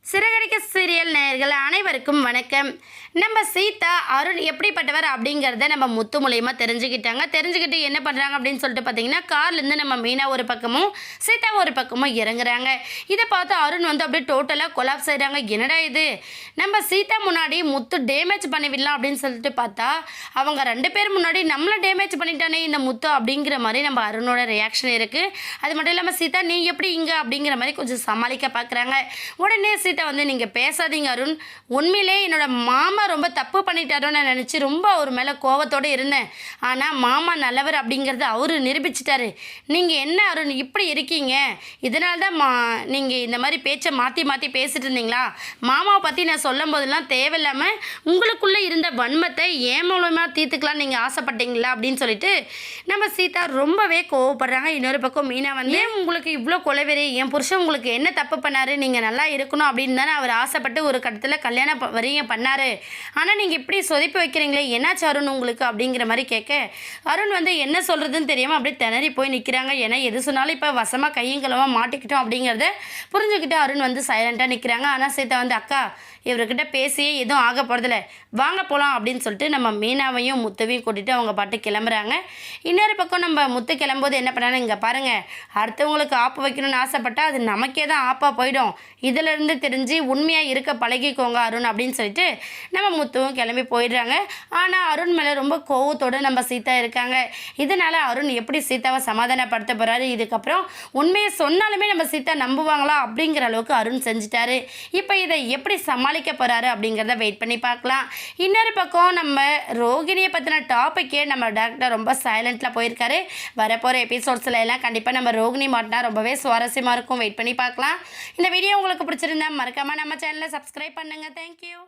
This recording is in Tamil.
சிறகடிக்க சீரியல் நேயர்கள் அனைவருக்கும் வணக்கம். நம்ம சீதா அருண் எப்படிப்பட்டவர் அப்படிங்கிறத நம்ம முத்து மூலியமாக தெரிஞ்சுக்கிட்டு என்ன பண்ணுறாங்க அப்படின்னு சொல்லிட்டு பார்த்தீங்கன்னா, கார்லேருந்து நம்ம மீனா ஒரு பக்கமும் சீதா ஒரு பக்கமும் இறங்குறாங்க. இதை பார்த்து அருண் வந்து அப்படியே டோட்டலாக கொலாப்ஸ் ஆயிடுறாங்க. என்னடா இது, நம்ம சீதா முன்னாடி முத்து டேமேஜ் பண்ணிவிடலாம் அப்படின்னு சொல்லிட்டு பார்த்தா, அவங்க 2 பேர் முன்னாடி நம்மளை டேமேஜ் பண்ணிட்டானே இந்த முத்து அப்படிங்கிற மாதிரி நம்ம அருணோட ரியாக்ஷன் இருக்குது. அது மட்டும் இல்லாமல் சீதா நீ எப்படி இங்கே அப்படிங்கிற மாதிரி கொஞ்சம் சமாளிக்க பார்க்குறாங்க. உடனே வந்து நீங்கள் பேசாதீங்க அருண், உண்மையிலே என்னோட மாமா ரொம்ப தப்பு பண்ணிட்டாரோன்னு நான் நினச்சி ரொம்ப அவர் மேலே கோவத்தோடு இருந்தேன். ஆனால் மாமா நல்லவர் அப்படிங்கிறத அவர் நிரூபிச்சிட்டாரு. நீங்கள் என்ன அருண் இப்படி இருக்கீங்க? இதனால தான் நீங்கள் இந்த மாதிரி பேச்சை மாற்றி பேசிட்டு இருந்தீங்களா? மாமாவை பற்றி நான் சொல்லும் போதெல்லாம் தேவையில்லாமல் உங்களுக்குள்ளே இருந்த வன்மத்தை ஏன் மூலமாக தீர்த்துக்கலாம் நீங்கள் ஆசைப்பட்டீங்களா அப்படின்னு சொல்லிட்டு நம்ம சீதா ரொம்பவே கோவப்படுறாங்க. இன்னொரு பக்கம் மீனா வந்து உங்களுக்கு இவ்வளோ கொலைவெறி, என் புருஷன் உங்களுக்கு என்ன தப்பு பண்ணாரு, நீங்கள் நல்லா இருக்கணும் அப்படின்னு தானே அவர் ஆசைப்பட்டு ஒரு கட்டத்தில் கல்யாணம் வரையும் பண்ணார். ஆனால் நீங்கள் இப்படி சொதப்பி வைக்கிறீங்களே, என்னாச்சு அருண் உங்களுக்கு அப்படிங்கிற மாதிரி கேட்க, அருண் வந்து என்ன சொல்கிறதுன்னு தெரியாமல் அப்படியே திணறி போய் நிற்கிறாங்க. ஏன்னா எது சொன்னாலும் இப்போ வசமாக கையும் களமாக மாட்டிக்கிட்டோம் அப்படிங்கிறத புரிஞ்சுக்கிட்டு அருண் வந்து சைலண்ட்டாக நிற்கிறாங்க. ஆனால் சீதா வந்து அக்கா இவர்கிட்ட பேசியே எதுவும் ஆக போகிறதில்ல, வாங்க போகலாம் அப்படின்னு சொல்லிட்டு நம்ம மீனாவையும் முத்துவையும் கூட்டிகிட்டு அவங்க பாட்டு கிளம்புறாங்க. இன்னொரு பக்கம் நம்ம முத்து கிளம்போது என்ன பண்ணாலும், இங்கே பாருங்கள், அடுத்தவங்களுக்கு ஆப்பு வைக்கணும்னு ஆசைப்பட்டால் அது நமக்கே தான் ஆப்பாக போயிடும். இதிலேருந்து தெரிஞ்சு உண்மையாக இருக்க பழகிக்கோங்க அருண் அப்படின்னு சொல்லிட்டு நம்ம முத்துவும் கிளம்பி போயிடுறாங்க. ஆனால் அருண் மேலே ரொம்ப கோவத்தோடு நம்ம சீதா இருக்காங்க. இதனால் அருண் எப்படி சீதாவை சமாதானப்படுத்த போகிறாரு, இதுக்கப்புறம் உண்மையை சொன்னாலுமே நம்ம சீதா நம்புவாங்களா அப்படிங்கிற அளவுக்கு அருண் செஞ்சுட்டாரு. இப்போ இதை எப்படி சமாளிக்க போகிறாரு அப்படிங்கிறத வெயிட் பண்ணி பார்க்கலாம். இன்னொரு பக்கம் நம்ம ரோகிணியை பற்றின டாப்பிக்கே நம்ம டேரக்டர் ரொம்ப சைலண்ட்டில் போயிருக்காரு. வரப்போகிற எபிசோட்ஸில் எல்லாம் கண்டிப்பாக நம்ம ரோகிணி மாட்டினா ரொம்பவே சுவாரஸ்யமாக இருக்கும். வெயிட் பண்ணி பார்க்கலாம். இந்த வீடியோ உங்களுக்கு பிடிச்சிருந்தா மறக்காமல் நம்ம சேனலை சப்ஸ்கிரைப் பண்ணுங்கள். தேங்க்யூ.